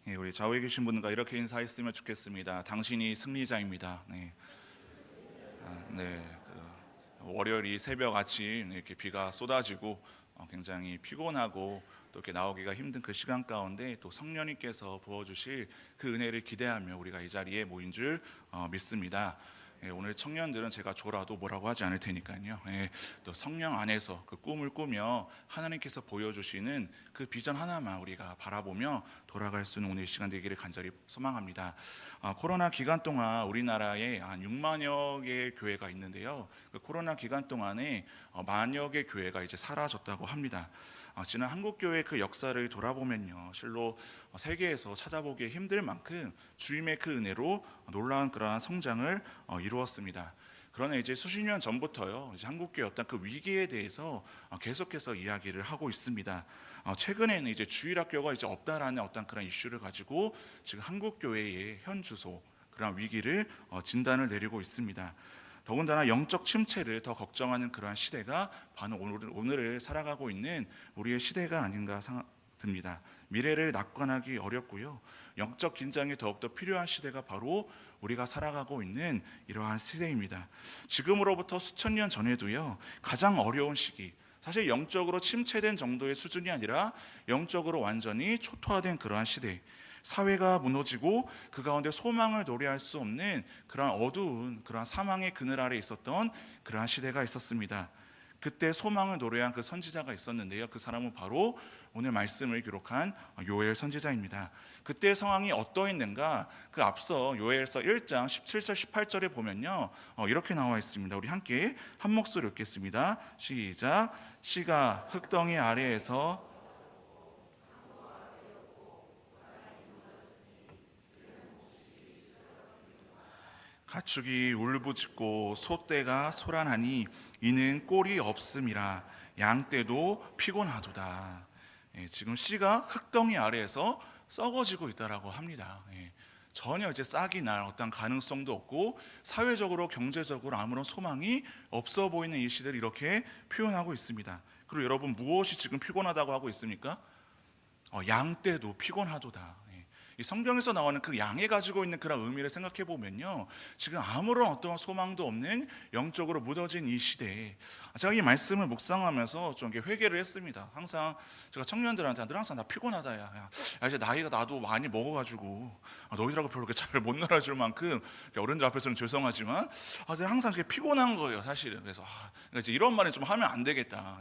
우리 좌우에 계신 분과 이렇게 인사했으면 좋겠습니다. 당신이 승리자입니다. 네. 월요일 새벽 아침 이렇게 비가 쏟아지고 굉장히 피곤하고 또 이렇게 나오기가 힘든 그 시간 가운데 또 성령님께서 부어주실 그 은혜를 기대하며 우리가 이 자리에 모인 줄 믿습니다. 오늘 청년들은 제가 졸아도 뭐라고 하지 않을 테니까요. 또 성령 안에서 그 꿈을 꾸며 하나님께서 보여주시는 그 비전 하나만 우리가 바라보며 돌아갈 수 있는 오늘 이 시간 되기를 간절히 소망합니다. 코로나 기간 동안 우리나라에 한 6만여 개의 교회가 있는데요. 그 코로나 기간 동안에 만여 개 교회가 이제 사라졌다고 합니다. 지난 한국교회 그 역사를 돌아보면요, 실로 세계에서 찾아보기 힘들 만큼 주님의 그 은혜로 놀라운 그러한 성장을 이루었습니다. 그러나 이제 수십 년 전부터요, 이제 한국교회 어떤 그 위기에 대해서 계속해서 이야기를 하고 있습니다. 최근에는 이제 주일학교가 이제 없다라는 어떤 그런 이슈를 가지고 지금 한국교회의 현 주소 그런 위기를 진단을 내리고 있습니다. 더군다나 영적 침체를 더 걱정하는 그러한 시대가 바로 오늘을 살아가고 있는 우리의 시대가 아닌가 듭니다. 미래를 낙관하기 어렵고요, 영적 긴장이 더욱더 필요한 시대가 바로 우리가 살아가고 있는 이러한 시대입니다. 지금으로부터 수천 년 전에도요, 가장 어려운 시기, 사실 영적으로 침체된 정도의 수준이 아니라 영적으로 완전히 초토화된 그러한 시대, 사회가 무너지고 그 가운데 소망을 노래할 수 없는 그러한 어두운 그러한 사망의 그늘 아래 있었던 그러한 시대가 있었습니다. 그때 소망을 노래한 그 선지자가 있었는데요, 그 사람은 바로 오늘 말씀을 기록한 요엘 선지자입니다. 그때 상황이 어떠했는가, 그 앞서 요엘서 1장 17절 18절에 보면요, 이렇게 나와 있습니다. 우리 함께 한 목소리 읽겠습니다. 시작. 씨가 흙덩이 아래에서 가축이 울부짖고 소떼가 소란하니 이는 꼴이 없음이라. 양떼도 피곤하도다. 지금 씨가 흙덩이 아래에서 썩어지고 있다라고 합니다. 전혀 이제 싹이 날 어떤 가능성도 없고 사회적으로 경제적으로 아무런 소망이 없어 보이는 이 시대를 이렇게 표현하고 있습니다. 그리고 여러분, 무엇이 지금 피곤하다고 하고 있습니까? 양떼도 피곤하도다. 이 성경에서 나오는 그 양이 가지고 있는 그런 의미를 생각해 보면요, 지금 아무런 어떤 소망도 없는 영적으로 무너진 이 시대에 제가 이 말씀을 묵상하면서 좀 회개를 했습니다. 항상 제가 청년들한테 늘 항상 나 피곤하다, 야 이제 나이가 나도 많이 먹어가지고 너희들하고 별로 잘 못 놀아줄 만큼 어른들 앞에서는 죄송하지만 항상 피곤한 거예요, 사실은. 그래서 그러니까 이제 이런 말은 좀 하면 안 되겠다.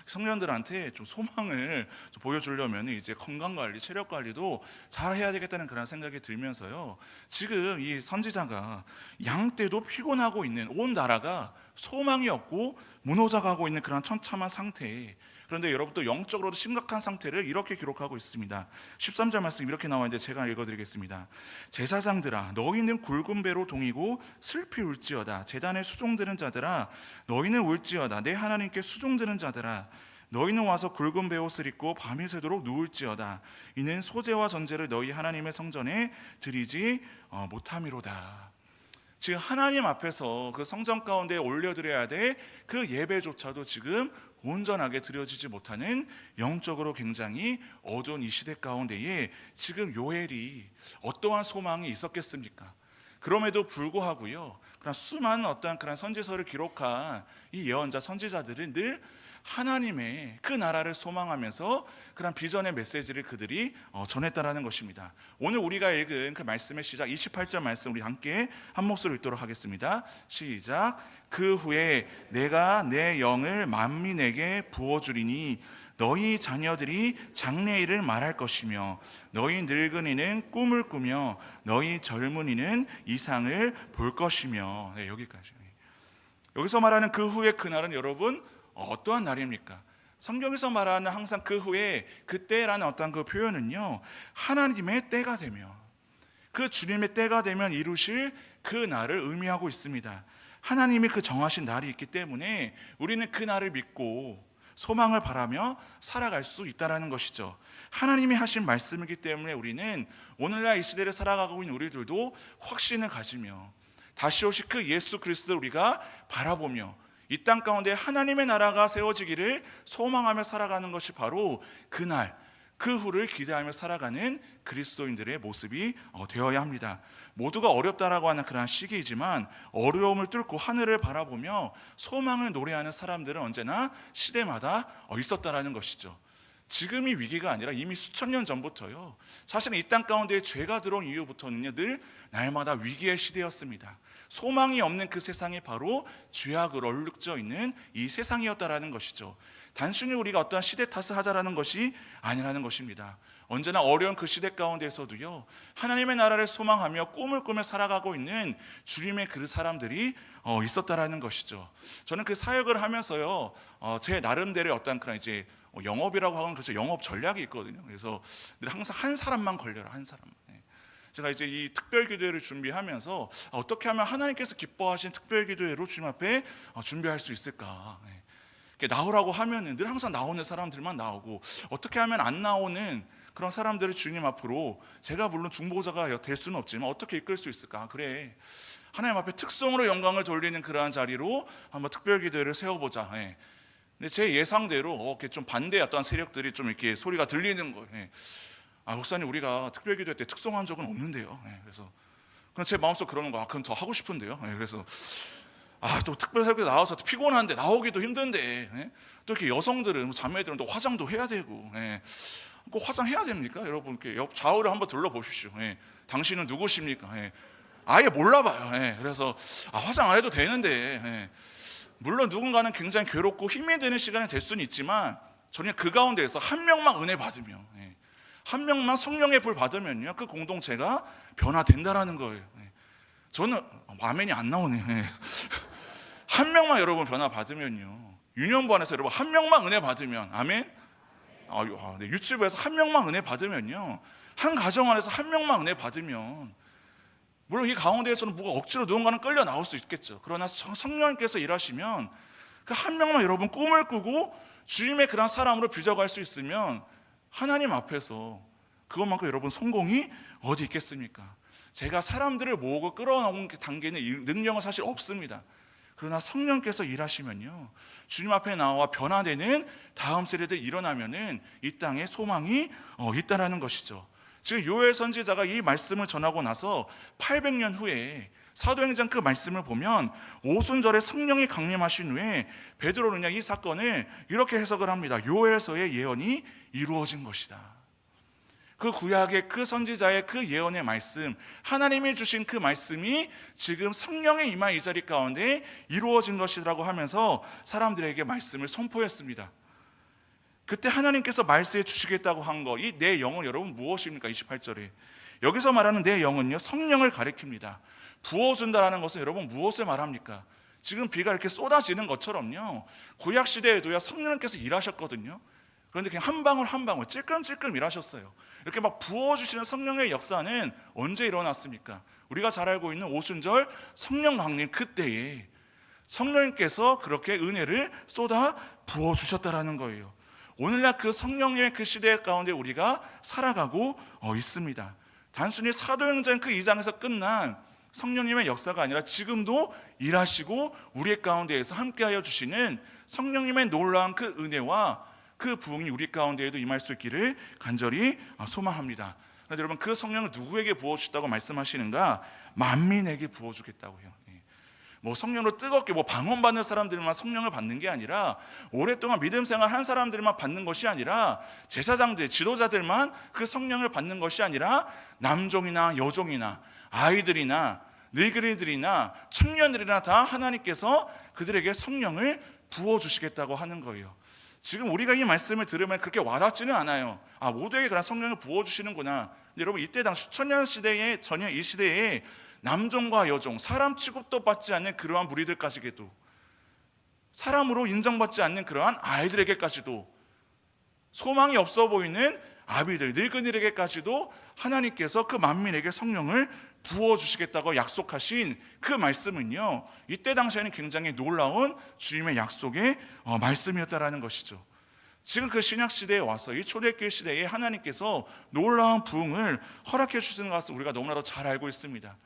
청년들한테 좀 소망을 좀 보여주려면 이제 건강 관리, 체력 관리도 잘 해야 되겠다는 그런 생각이 들면서요, 지금 이 선지자가 양떼도 피곤하고 있는, 온 나라가 소망이 없고 무너져가고 있는 그런 처참한 상태에, 그런데 여러분도 영적으로도 심각한 상태를 이렇게 기록하고 있습니다. 13절 말씀 이렇게 나와 있는데 제가 읽어드리겠습니다. 제사장들아, 너희는 굵은 배로 동이고 슬피 울지어다. 제단에 수종드는 자들아, 너희는 울지어다. 내 하나님께 수종드는 자들아, 너희는 와서 굵은 베옷을 입고 밤이 새도록 누울지어다. 이는 소제와 전제를 너희 하나님의 성전에 드리지 못함이로다. 지금 하나님 앞에서 그 성전 가운데 올려드려야 될 그 예배조차도 지금 온전하게 드려지지 못하는 영적으로 굉장히 어두운 이 시대 가운데에 지금 요엘이 어떠한 소망이 있었겠습니까? 그럼에도 불구하고요, 그런 수많은 어떠한 그런 선지서를 기록한 이 예언자 선지자들은 늘 하나님의 그 나라를 소망하면서 그런 비전의 메시지를 그들이 전했다라는 것입니다. 오늘 우리가 읽은 그 말씀의 시작 28절 말씀 우리 함께 한 목소리 읽도록 하겠습니다. 시작. 그 후에 내가 내 영을 만민에게 부어주리니 너희 자녀들이 장래일을 말할 것이며 너희 늙은이는 꿈을 꾸며 너희 젊은이는 이상을 볼 것이며. 여기까지. 여기서 말하는 그 후에 그날은 여러분 어떠한 날입니까? 성경에서 말하는 항상 그 후에, 그때라는 어떤 그 표현은요, 하나님의 때가 되면, 그 주님의 때가 되면 이루실 그 날을 의미하고 있습니다. 하나님이 그 정하신 날이 있기 때문에 우리는 그 날을 믿고 소망을 바라며 살아갈 수 있다는 것이죠. 하나님이 하신 말씀이기 때문에 우리는 오늘날 이 시대를 살아가고 있는 우리들도 확신을 가지며 다시 오실 그 예수 그리스도를 우리가 바라보며 이 땅 가운데 하나님의 나라가 세워지기를 소망하며 살아가는 것이 바로 그날, 그 후를 기대하며 살아가는 그리스도인들의 모습이 되어야 합니다. 모두가 어렵다라고 하는 그러한 시기이지만 어려움을 뚫고 하늘을 바라보며 소망을 노래하는 사람들은 언제나 시대마다 있었다라는 것이죠. 지금이 위기가 아니라 이미 수천 년 전부터요, 사실은 이 땅 가운데 죄가 들어온 이후부터는요 늘 날마다 위기의 시대였습니다. 소망이 없는 그 세상이 바로 죄악으로 얼룩져 있는 이 세상이었다라는 것이죠. 단순히 우리가 어떠한 시대 탓을 하자라는 것이 아니라는 것입니다. 언제나 어려운 그 시대 가운데서도요 하나님의 나라를 소망하며 꿈을 꾸며 살아가고 있는 주님의 그 사람들이 있었다라는 것이죠. 저는 그 사역을 하면서요 제 나름대로의 어떤 그런 이제 영업이라고 하면 그렇죠, 영업 전략이 있거든요. 그래서 늘 항상 한 사람만 걸려라, 한 사람만. 제가 이제 이 특별기도회를 준비하면서 어떻게 하면 하나님께서 기뻐하신 특별기도회로 주님 앞에 준비할 수 있을까, 나오라고 하면은 늘 항상 나오는 사람들만 나오고, 어떻게 하면 안 나오는 그런 사람들을 주님 앞으로, 제가 물론 중보자가 될 수는 없지만 어떻게 이끌 수 있을까? 그래, 하나님 앞에 특성으로 영광을 돌리는 그러한 자리로 한번 특별기도회를 세워보자. 근데 제 예상대로 이렇게 좀 반대 어떤 세력들이 좀 이렇게 소리가 들리는 거예요. 목사님, 우리가 특별기도회 때 특성한 적은 없는데요. 그래서 그럼 제 마음속 그러는 거, 그럼 더 하고 싶은데요. 그래서 또 특별설교 나와서 피곤한데, 나오기도 힘든데, 또 이렇게 여성들은, 자매들은 또 화장도 해야 되고, 꼭 화장해야 됩니까? 여러분, 이렇게 옆 좌우를 한번 둘러보십시오. 당신은 누구십니까? 아예 몰라봐요. 그래서 화장 안 해도 되는데, 물론 누군가는 굉장히 괴롭고 힘이 드는 시간이 될 수는 있지만, 저는 그 가운데에서 한 명만 은혜 받으며, 한 명만 성령의 불 받으면요 그 공동체가 변화된다라는 거예요. 저는 아멘이 안 나오네요. 한 명만 여러분 변화 받으면요, 유년부 안에서 여러분 한 명만 은혜 받으면, 아멘. 유튜브에서 한 명만 은혜 받으면요, 한 가정 안에서 한 명만 은혜 받으면, 물론 이 가운데에서는 뭐가 억지로 누군가는 끌려 나올 수 있겠죠. 그러나 성령님께서 일하시면 그 한 명만 여러분 꿈을 꾸고 주님의 그런 사람으로 빚어갈 수 있으면, 하나님 앞에서 그것만큼 여러분 성공이 어디 있겠습니까? 제가 사람들을 모으고 끌어나오는 단계는 이 능력은 사실 없습니다. 그러나 성령께서 일하시면요, 주님 앞에 나와 변화되는 다음 세대들이 일어나면은 이 땅에 소망이 있다라는 것이죠. 지금 요엘 선지자가 이 말씀을 전하고 나서 800년 후에 사도행전 그 말씀을 보면 오순절에 성령이 강림하신 후에 베드로는요 이 사건을 이렇게 해석을 합니다. 요엘서의 예언이 이루어진 것이다. 그 구약의 그 선지자의 그 예언의 말씀, 하나님이 주신 그 말씀이 지금 성령의 임하 이 자리 가운데 이루어진 것이라고 하면서 사람들에게 말씀을 선포했습니다. 그때 하나님께서 말씀해 주시겠다고 한 거, 이 내 영은 여러분 무엇입니까? 28절에 여기서 말하는 내 영은요 성령을 가리킵니다. 부어준다라는 것은 여러분 무엇을 말합니까? 지금 비가 이렇게 쏟아지는 것처럼요, 구약 시대에도요 성령님께서 일하셨거든요. 그런데 그냥 한 방울 한 방울 찔끔찔끔 일하셨어요. 이렇게 막 부어주시는 성령의 역사는 언제 일어났습니까? 우리가 잘 알고 있는 오순절 성령 강림, 그때에 성령님께서 그렇게 은혜를 쏟아 부어주셨다라는 거예요. 오늘날 그 성령님의 그 시대 가운데 우리가 살아가고 있습니다. 단순히 사도행전 그 2장에서 끝난 성령님의 역사가 아니라 지금도 일하시고 우리 가운데에서 함께하여 주시는 성령님의 놀라운 그 은혜와 그 부흥이 우리 가운데에도 임할 수 있기를 간절히 소망합니다. 그런데 여러분, 그 성령을 누구에게 부어주셨다고 말씀하시는가? 만민에게 부어주겠다고 해요. 뭐 성령으로 뜨겁게 방언받는 사람들만 성령을 받는 게 아니라, 오랫동안 믿음 생활 한 사람들만 받는 것이 아니라, 제사장들, 지도자들만 그 성령을 받는 것이 아니라, 남종이나 여종이나 아이들이나 늙은이들이나 청년들이나 다 하나님께서 그들에게 성령을 부어주시겠다고 하는 거예요. 지금 우리가 이 말씀을 들으면 그렇게 와닿지는 않아요. 모두에게 그런 성령을 부어주시는구나. 여러분, 이때 당 수천 년 시대에, 전혀 이 시대에 남종과 여종, 사람 취급도 받지 않는 그러한 무리들까지도, 사람으로 인정받지 않는 그러한 아이들에게까지도, 소망이 없어 보이는 아비들, 늙은이에게까지도 하나님께서 그 만민에게 성령을 부어주시겠다고 약속하신 그 말씀은요, 이때 당시에는 굉장히 놀라운 주님의 약속의 말씀이었다라는 것이죠. 지금 그 신약시대에 와서 이 초대교회 시대에 하나님께서 놀라운 부흥을 허락해 주시는 것을 우리가 너무나도 잘 알고 있습니다.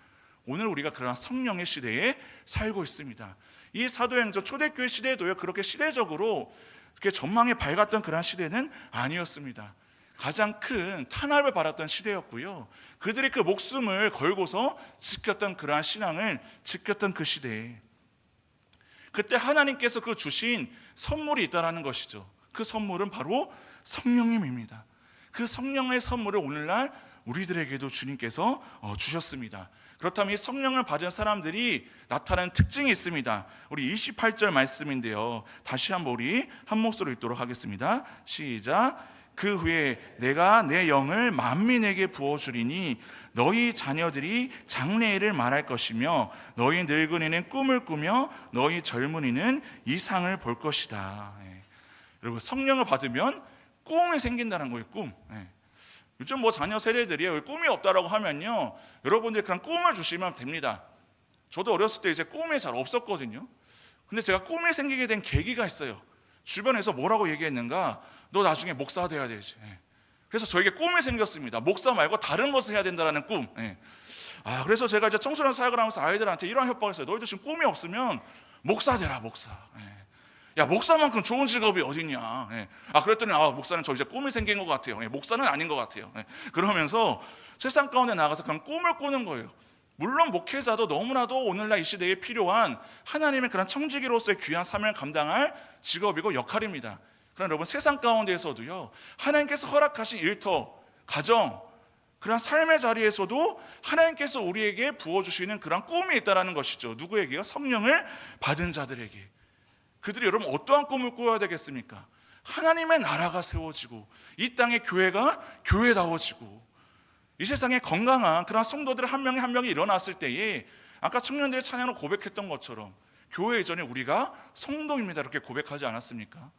오늘 우리가 그러한 성령의 시대에 살고 있습니다. 이 사도행전 초대교회 시대에도요 그렇게 시대적으로 그렇게 전망이 밝았던 그러한 시대는 아니었습니다. 가장 큰 탄압을 받았던 시대였고요. 그들이 그 목숨을 걸고서 지켰던 그러한 신앙을 지켰던 그 시대에 그때 하나님께서 그 주신 선물이 있다라는 것이죠. 그 선물은 바로 성령님입니다. 그 성령의 선물을 오늘날 우리들에게도 주님께서 주셨습니다. 그렇다면 이 성령을 받은 사람들이 나타나는 특징이 있습니다. 우리 28절 말씀인데요, 다시 한번 우리 한 목소리로 읽도록 하겠습니다. 시작. 그 후에 내가 내 영을 만민에게 부어주리니 너희 자녀들이 장래일을 말할 것이며 너희 늙은이는 꿈을 꾸며 너희 젊은이는 이상을 볼 것이다. 여러분, 성령을 받으면 꿈이 생긴다는 거예요. 꿈. 요즘 뭐 자녀 세대들이 꿈이 없다라고 하면요, 여러분들이 그냥 꿈을 주시면 됩니다. 저도 어렸을 때 이제 꿈이 잘 없었거든요. 근데 제가 꿈이 생기게 된 계기가 있어요. 주변에서 뭐라고 얘기했는가? 너 나중에 목사 돼야 되지. 그래서 저에게 꿈이 생겼습니다. 목사 말고 다른 것을 해야 된다는 꿈. 그래서 제가 이제 청소년 사역을 하면서 아이들한테 이런 협박을 했어요. 너희들 지금 꿈이 없으면 목사 되라, 목사. 야, 목사만큼 좋은 직업이 어딨냐. 그랬더니 목사는 저 이제 꿈이 생긴 것 같아요. 목사는 아닌 것 같아요. 그러면서 세상 가운데 나가서 그냥 꿈을 꾸는 거예요. 물론 목회자도 너무나도 오늘날 이 시대에 필요한 하나님의 그런 청지기로서의 귀한 사명을 감당할 직업이고 역할입니다. 그러나 여러분, 세상 가운데에서도요, 하나님께서 허락하신 일터, 가정, 그런 삶의 자리에서도 하나님께서 우리에게 부어주시는 그런 꿈이 있다는 것이죠. 누구에게요? 성령을 받은 자들에게. 그들이 여러분 어떠한 꿈을 꾸어야 되겠습니까? 하나님의 나라가 세워지고 이 땅의 교회가 교회다워지고 이 세상에 건강한 그런 성도들 한 명이 한 명이 일어났을 때에 아까 청년들의 찬양으로 고백했던 것처럼 교회 이전에 우리가 성도입니다 이렇게 고백하지 않았습니까?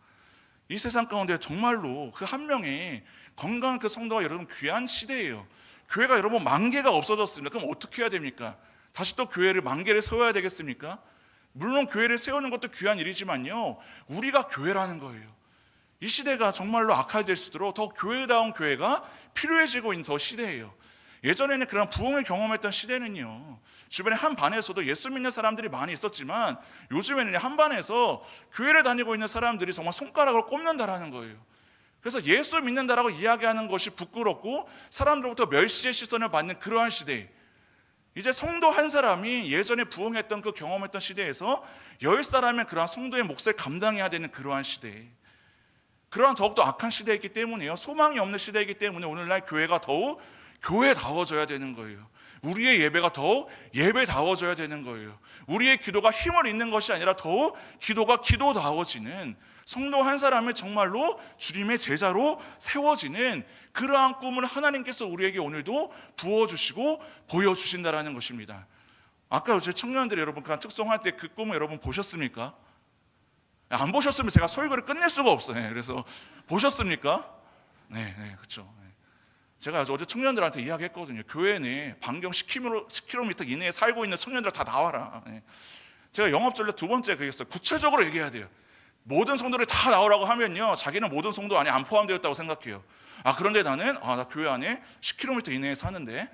이 세상 가운데 정말로 그 한 명의 건강한 그 성도가 여러분 귀한 시대예요. 교회가 여러분 만 개가 없어졌습니다. 그럼 어떻게 해야 됩니까? 다시 또 교회를 만 개를 세워야 되겠습니까? 물론 교회를 세우는 것도 귀한 일이지만요, 우리가 교회라는 거예요. 이 시대가 정말로 악화될수록 더 교회다운 교회가 필요해지고 있는 더 시대예요. 예전에는 그런 부흥을 경험했던 시대는요, 주변에 한 반에서도 예수 믿는 사람들이 많이 있었지만 요즘에는 한 반에서 교회를 다니고 있는 사람들이 정말 손가락을 꼽는다라는 거예요. 그래서 예수 믿는다라고 이야기하는 것이 부끄럽고 사람들로부터 멸시의 시선을 받는 그러한 시대. 이제 성도 한 사람이 예전에 부흥했던 그 경험했던 시대에서 10사람의 그러한 성도의 몫을 감당해야 되는 그러한 시대, 그러한 더욱더 악한 시대이기 때문에요, 소망이 없는 시대이기 때문에 오늘날 교회가 더욱 교회다워져야 되는 거예요. 우리의 예배가 더욱 예배다워져야 되는 거예요. 우리의 기도가 힘을 잃는 것이 아니라 더욱 기도가 기도다워지는, 성도 한 사람이 정말로 주님의 제자로 세워지는 그러한 꿈을 하나님께서 우리에게 오늘도 부어주시고 보여주신다라는 것입니다. 아까 제 청년들이 여러분 그런 특송할 때 그 꿈을 여러분 보셨습니까? 안 보셨으면 제가 설교를 끝낼 수가 없어요. 그래서 보셨습니까? 네, 그렇죠. 제가 어제 청년들한테 이야기했거든요. 교회 내 반경 10km 이내에 살고 있는 청년들 다 나와라. 제가 영업전략 두 번째 그랬어요. 구체적으로 얘기해야 돼요. 모든 성도들이 다 나오라고 하면요, 자기는 모든 성도 안에 안 포함되었다고 생각해요. 그런데 나는 나 교회 안에 10km 이내에 사는데,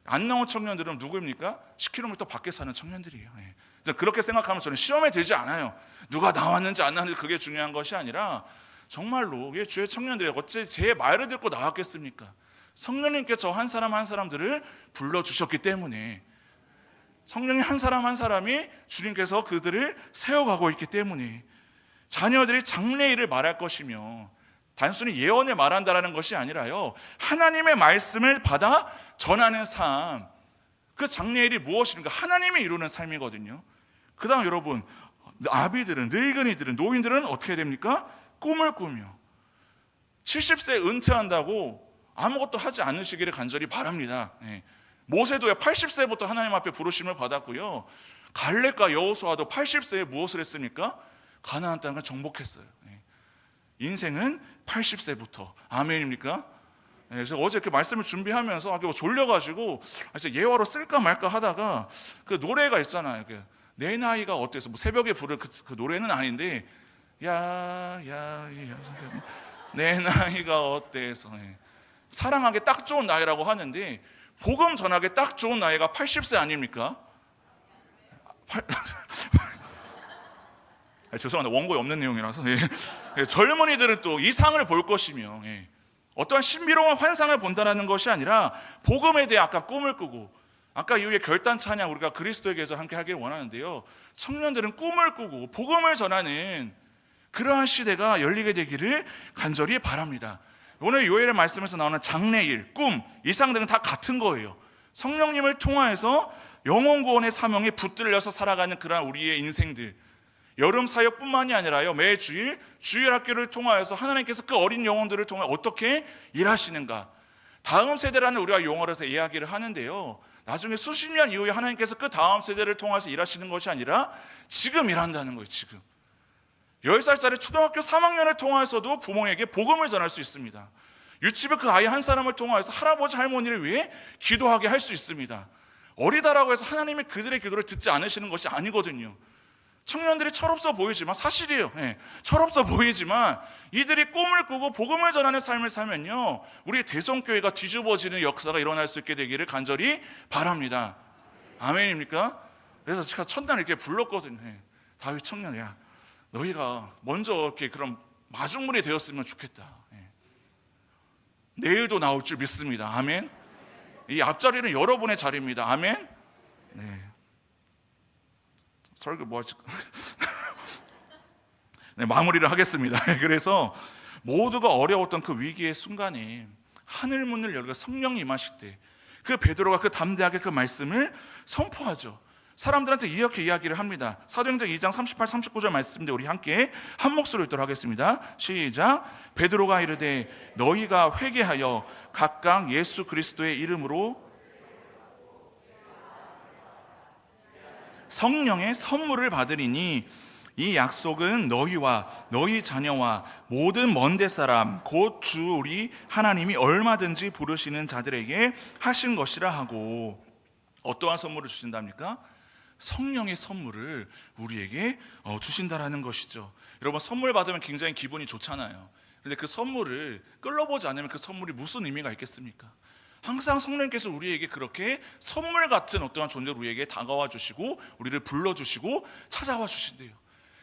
안 나온 청년들은 누구입니까? 10km 밖에 사는 청년들이에요. 그렇게 생각하면 저는 시험에 들지 않아요. 누가 나왔는지 안 나왔는지 그게 중요한 것이 아니라 정말로 주의 청년들이 어째 제 말을 듣고 나왔겠습니까? 성령님께 저 한 사람 한 사람들을 불러주셨기 때문에, 성령의 한 사람 한 사람이 주님께서 그들을 세워가고 있기 때문에 자녀들이 장래일을 말할 것이며, 단순히 예언을 말한다라는 것이 아니라요, 하나님의 말씀을 받아 전하는 삶, 그 장래일이 무엇인가? 하나님이 이루는 삶이거든요. 그 다음 여러분, 아비들은, 늙은이들은, 노인들은 어떻게 됩니까? 꿈을 꾸며 70세 은퇴한다고 아무것도 하지 않으시기를 간절히 바랍니다. 모세도 80세부터 하나님 앞에 부르심을 받았고요, 갈렙과 여호수아도 80세에 무엇을 했습니까? 가나안 땅을 정복했어요. 인생은 80세부터. 아멘입니까? 그래서 어제 그 말씀을 준비하면서 졸려가지고 예화로 쓸까 말까 하다가 그 노래가 있잖아요. 내 나이가 어때서, 뭐 새벽에 부를 그 노래는 아닌데, 내 나이가 어때서, 사랑하기 딱 좋은 나이라고 하는데 복음 전하기 딱 좋은 나이가 80세 아닙니까? 죄송합니다. 원고에 없는 내용이라서. 젊은이들은 또 이상을 볼 것이며, 어떠한 신비로운 환상을 본다는 것이 아니라 복음에 대해 아까 꿈을 꾸고, 아까 이후에 결단 찬양 우리가 그리스도의 계절 함께 하기를 원하는데요, 청년들은 꿈을 꾸고 복음을 전하는 그러한 시대가 열리게 되기를 간절히 바랍니다. 오늘 요엘의 말씀에서 나오는 장래일, 꿈, 이상 등은 다 같은 거예요. 성령님을 통하여서 영혼 구원의 사명에 붙들려서 살아가는 그러한 우리의 인생들, 여름 사역뿐만이 아니라요, 매 주일 주일 학교를 통하여서 하나님께서 그 어린 영혼들을 통해 어떻게 일하시는가, 다음 세대라는 우리가 용어로 해서 이야기를 하는데요, 나중에 수십 년 이후에 하나님께서 그 다음 세대를 통해서 일하시는 것이 아니라 지금 일한다는 거예요. 지금 10살짜리 초등학교 3학년을 통해서도 부모에게 복음을 전할 수 있습니다. 유치부 그 아이 한 사람을 통해서 할아버지 할머니를 위해 기도하게 할 수 있습니다. 어리다라고 해서 하나님이 그들의 기도를 듣지 않으시는 것이 아니거든요. 청년들이 철없어 보이지만, 사실이에요. 철없어 보이지만 이들이 꿈을 꾸고 복음을 전하는 삶을 살면요, 우리 대성교회가 뒤집어지는 역사가 일어날 수 있게 되기를 간절히 바랍니다. 아멘입니까? 그래서 제가 첫날 이렇게 불렀거든요. 다윗 청년, 야, 너희가 먼저 이렇게 그런 마중물이 되었으면 좋겠다. 내일도 나올 줄 믿습니다. 아멘. 이 앞자리는 여러분의 자리입니다. 아멘. 네. 설교 뭐 하지? 네, 마무리를 하겠습니다. 그래서 모두가 어려웠던 그 위기의 순간에 하늘 문을 열고 성령이 임하실 때 그 베드로가 그 담대하게 그 말씀을 선포하죠. 사람들한테 이렇게 이야기를 합니다. 사도행전 2장 38, 39절 말씀인데 우리 함께 한 목소리로 읽도록 하겠습니다. 시작. 베드로가 이르되 너희가 회개하여 각각 예수 그리스도의 이름으로 성령의 선물을 받으리니 이 약속은 너희와 너희 자녀와 모든 먼데 사람 곧 주 우리 하나님이 얼마든지 부르시는 자들에게 하신 것이라 하고. 어떠한 선물을 주신답니까? 성령의 선물을 우리에게 주신다라는 것이죠. 여러분, 선물 받으면 굉장히 기분이 좋잖아요. 그런데 그 선물을 끌어보지 않으면 그 선물이 무슨 의미가 있겠습니까? 항상 성령께서 우리에게 그렇게 선물 같은 어떠한 존재로 우리에게 다가와 주시고 우리를 불러주시고 찾아와 주신대요.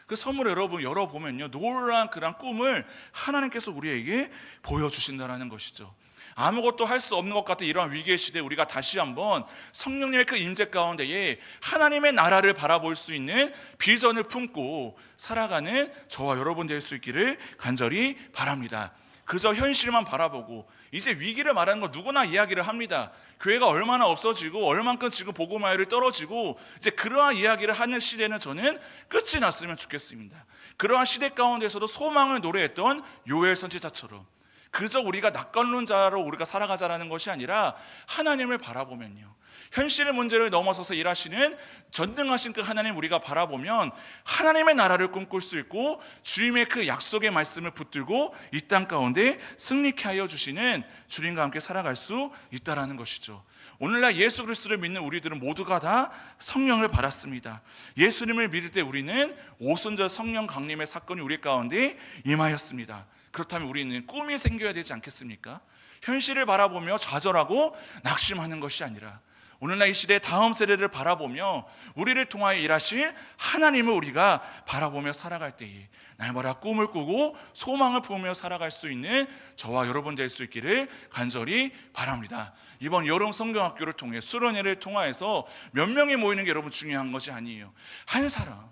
그 선물을 여러분 열어보면요, 놀라운 그런 꿈을 하나님께서 우리에게 보여주신다는 것이죠. 아무것도 할 수 없는 것 같은 이러한 위기의 시대에 우리가 다시 한번 성령님의 그 임재 가운데에 하나님의 나라를 바라볼 수 있는 비전을 품고 살아가는 저와 여러분 될 수 있기를 간절히 바랍니다. 그저 현실만 바라보고, 이제 위기를 말하는 건 누구나 이야기를 합니다. 교회가 얼마나 없어지고 얼만큼 지금 복음화율이 떨어지고, 이제 그러한 이야기를 하는 시대는 저는 끝이 났으면 좋겠습니다. 그러한 시대 가운데서도 소망을 노래했던 요엘 선지자처럼 그저 우리가 낙관론자로 우리가 살아가자라는 것이 아니라 하나님을 바라보면요, 현실의 문제를 넘어서서 일하시는 전능하신 그 하나님 우리가 바라보면 하나님의 나라를 꿈꿀 수 있고 주님의 그 약속의 말씀을 붙들고 이 땅 가운데 승리케 하여 주시는 주님과 함께 살아갈 수 있다라는 것이죠. 오늘날 예수 그리스도를 믿는 우리들은 모두가 다 성령을 받았습니다. 예수님을 믿을 때 우리는 오순절 성령 강림의 사건이 우리 가운데 임하였습니다. 그렇다면 우리는 꿈이 생겨야 되지 않겠습니까? 현실을 바라보며 좌절하고 낙심하는 것이 아니라 오늘날 이 시대의 다음 세대를 바라보며 우리를 통하여 일하실 하나님을 우리가 바라보며 살아갈 때에 날마다 꿈을 꾸고 소망을 품으며 살아갈 수 있는 저와 여러분 될 수 있기를 간절히 바랍니다. 이번 여름 성경학교를 통해 수련회를 통하여서 몇 명이 모이는 게 여러분 중요한 것이 아니에요. 한 사람,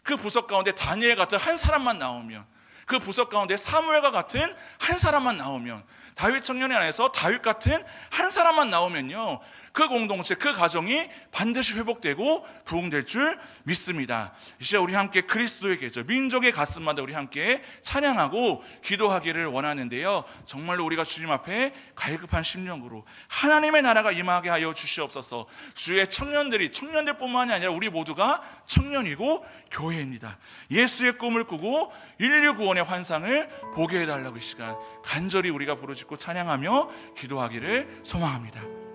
그 부서 가운데 다니엘 같은 한 사람만 나오면, 그 부서 가운데 사무엘과 같은 한 사람만 나오면, 다윗 청년회 안에서 다윗 같은 한 사람만 나오면요, 그 공동체, 그 가정이 반드시 회복되고 부흥될 줄 믿습니다. 이 시간 우리 함께 그리스도의 계절, 민족의 가슴마다 우리 함께 찬양하고 기도하기를 원하는데요, 정말로 우리가 주님 앞에 갈급한 심령으로 하나님의 나라가 임하게 하여 주시옵소서. 주의 청년들뿐만이 아니라 우리 모두가 청년이고 교회입니다. 예수의 꿈을 꾸고 인류 구원의 환상을 보게 해달라고 이 시간 간절히 우리가 부르짖고 찬양하며 기도하기를 소망합니다.